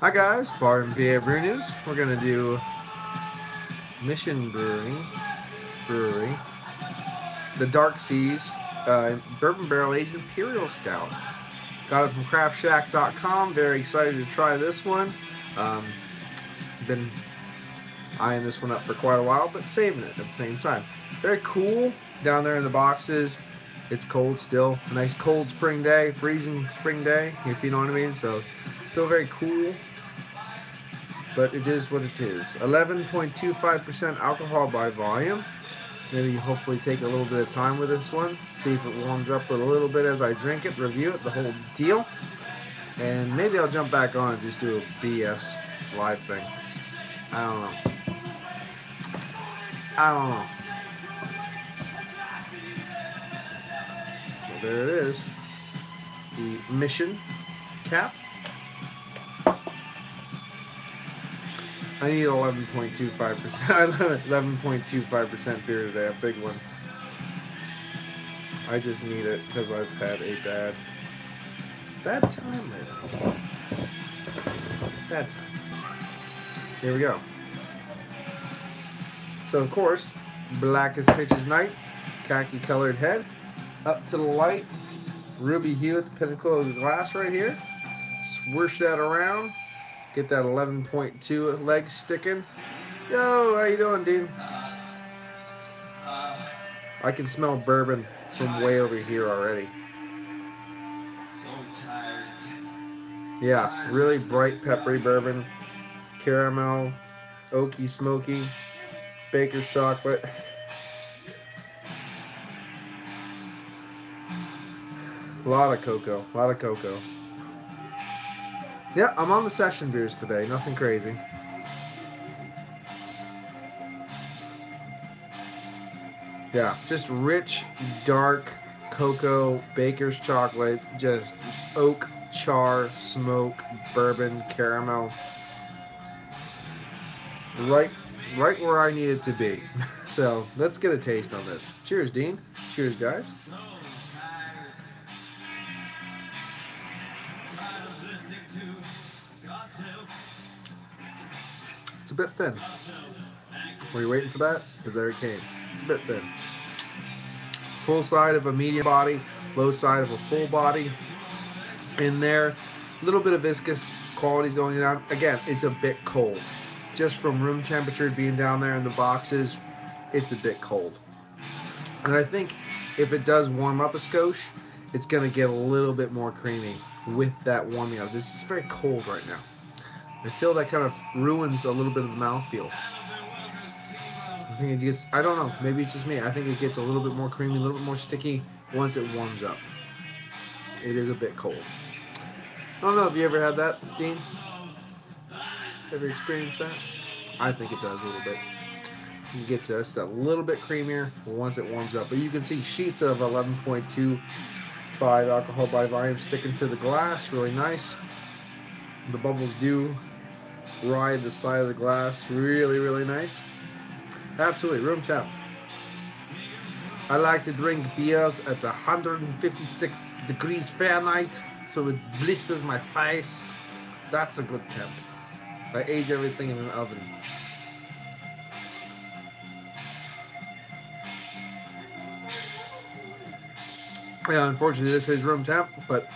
Hi guys, Bar and PABrewNews. We're gonna do Mission Brewery, the Dark Seas Bourbon Barrel Aged Imperial Stout. Got it from CraftShack.com. Very excited to try this one. Been eyeing this one up for quite a while, but saving it at the same time. Very cool down there in the boxes. It's cold still. Nice cold spring day, freezing spring day, if you know what I mean. So still very cool. But it is what it is. 11.25% alcohol by volume. Maybe hopefully take a little bit of time with this one. See if it warms up a little bit as I drink it, review it, the whole deal. And maybe I'll jump back on and just do a BS live thing. I don't know. Well, there it is. The Mission cap. I need 11.25%. 11.25% beer today, a big one. I just need it because I've had a bad time lately. Bad time. Here we go. So of course, black as pitch as night, khaki colored head, up to the light, ruby hue at the pinnacle of the glass right here. Swoosh that around. Get that 11.2 leg sticking. Yo, how you doing, Dean? I can smell bourbon from way over here already. Yeah, really bright peppery bourbon. Caramel, oaky smoky, baker's chocolate. A lot of cocoa, Yeah, I'm on the session beers today. Nothing crazy. Yeah, just rich, dark cocoa, baker's chocolate, just oak, char, smoke, bourbon, caramel. Right where I need it to be. So let's get a taste on this. Cheers, Dean. Cheers, guys. It's a bit thin. Were you waiting for that? Because there it came. It's a bit thin. Full side of a medium body, low side of a full body. In there, a little bit of viscous qualities going down. Again, it's a bit cold. Just from room temperature being down there in the boxes, it's a bit cold. And I think if it does warm up a skosh, it's going to get a little bit more creamy with that warming up. It's very cold right now. I feel that kind of ruins a little bit of the mouthfeel. I think it gets, I don't know, maybe it's just me. I think it gets a little bit more creamy, a little bit more sticky once it warms up. It is a bit cold. I don't know if you ever had that, Dean? Ever experienced that? I think it does a little bit. It gets just a little bit creamier once it warms up. But you can see sheets of 11.25 alcohol by volume sticking to the glass. Really nice. The bubbles do ride the side of the glass. Really, really nice. Absolutely, room temp. I like to drink beers at 156 degrees Fahrenheit, so it blisters my face. That's a good temp. I age everything in an oven. Yeah, unfortunately this is room temp, but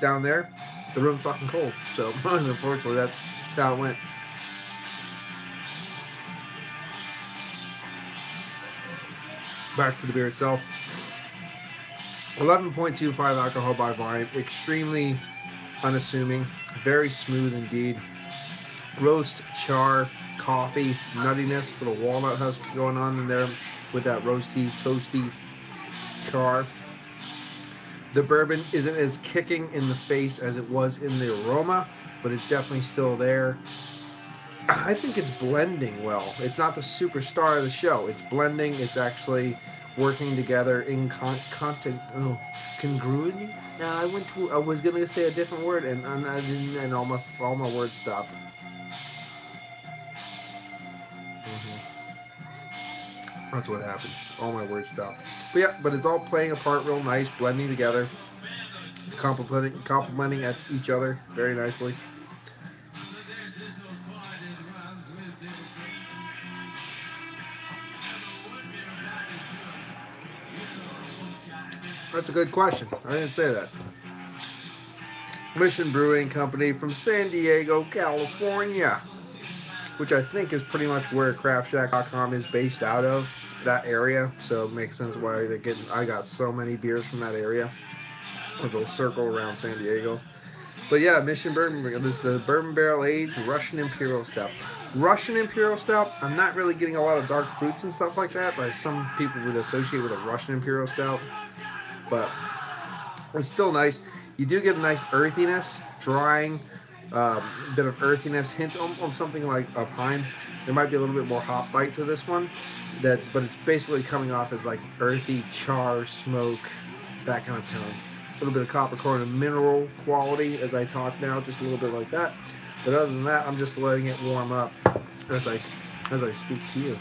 down there, the room's fucking cold. So unfortunately that's how it went. Back to the beer itself. 11.25 alcohol by volume. Extremely unassuming. Very smooth indeed. Roast, char, coffee, nuttiness. Little walnut husk going on in there with that roasty, toasty char. The bourbon isn't as kicking in the face as it was in the aroma, but it's definitely still there. I think it's blending well. It's not the superstar of the show. It's blending. It's actually working together in congruity. Now I was gonna say a different word, and I didn't, and all my words stopped. That's what happened. All my words stopped. But yeah, but it's all playing a part real nice, blending together, complementing at each other very nicely. That's a good question. I didn't say that. Mission Brewing Company from San Diego, California, which I think is pretty much where CraftShack.com is based out of, that area. So it makes sense why they get. I got so many beers from that area, a little circle around San Diego. But yeah, Mission Bourbon. This is the bourbon barrel aged Russian Imperial Stout. Russian Imperial Stout. I'm not really getting a lot of dark fruits and stuff like that, but some people would associate with a Russian Imperial Stout. But it's still nice. You do get a nice earthiness, drying, bit of earthiness, hint of something like a pine. There might be a little bit more hop bite to this one, but it's basically coming off as like earthy, char, smoke, that kind of tone. A little bit of coppercorn and mineral quality as I talk now, just a little bit like that. But other than that, I'm just letting it warm up as I speak to you.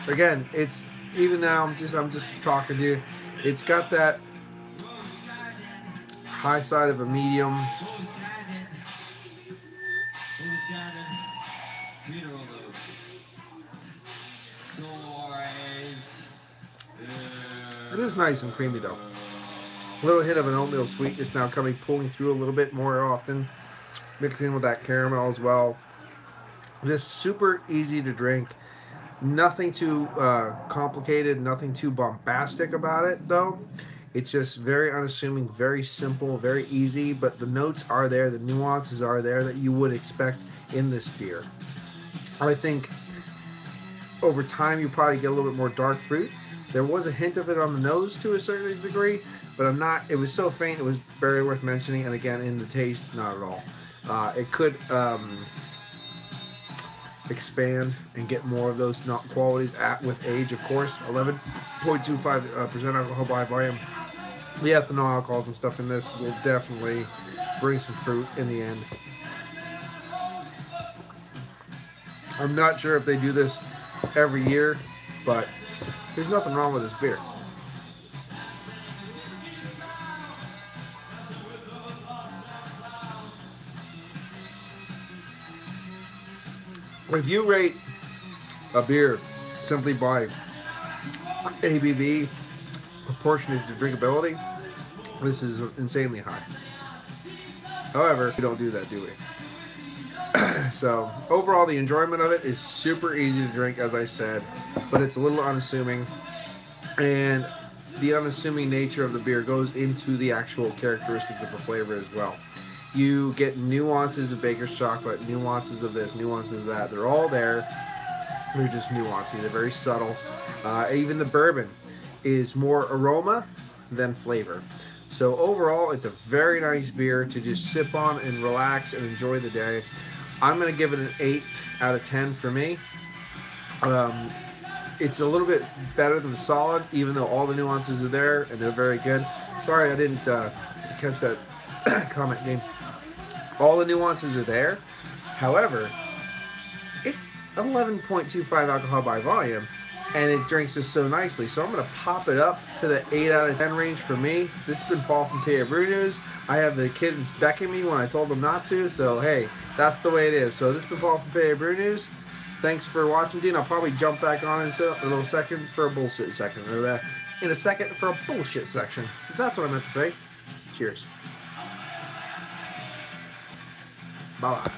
Again, it's even now. I'm just talking to you. It's got that high side of a medium. It is nice and creamy though. A little hit of an oatmeal sweetness now pulling through a little bit more often, mixing in with that caramel as well. Just super easy to drink. Nothing too complicated, nothing too bombastic about it though. It's just very unassuming, very simple, very easy, but the notes are there, the nuances are there that you would expect in this beer. I think over time you probably get a little bit more dark fruit. There was a hint of it on the nose to a certain degree, but it was so faint it was barely worth mentioning, and again in the taste, not at all. It could expand and get more of those qualities with age, of course. 11.25% alcohol by volume. The ethanol alcohols and stuff in this will definitely bring some fruit in the end. I'm not sure if they do this every year, but there's nothing wrong with this beer. If you rate a beer simply by ABV proportionate to drinkability, this is insanely high. However, we don't do that, do we? So overall, the enjoyment of it is super easy to drink, as I said, but it's a little unassuming, and the unassuming nature of the beer goes into the actual characteristics of the flavor as well. You get nuances of baker's chocolate, nuances of this, nuances of that. They're all there. They're just nuancey. They're very subtle. Even the bourbon is more aroma than flavor. So overall, it's a very nice beer to just sip on and relax and enjoy the day. I'm going to give it an 8 out of 10 for me. It's a little bit better than solid, even though all the nuances are there and they're very good. Sorry I didn't catch that comment, Game. All the nuances are there. However, it's 11.25 alcohol by volume, and it drinks just so nicely. So I'm going to pop it up to the 8 out of 10 range for me. This has been Paul from PABrewNews. I have the kids becking me when I told them not to, so hey, that's the way it is. So this has been Paul from PABrewNews. Thanks for watching, Dean. I'll probably jump back on in a little second for a bullshit section. Or in a second for a bullshit section. That's what I meant to say. Cheers. Bye-bye.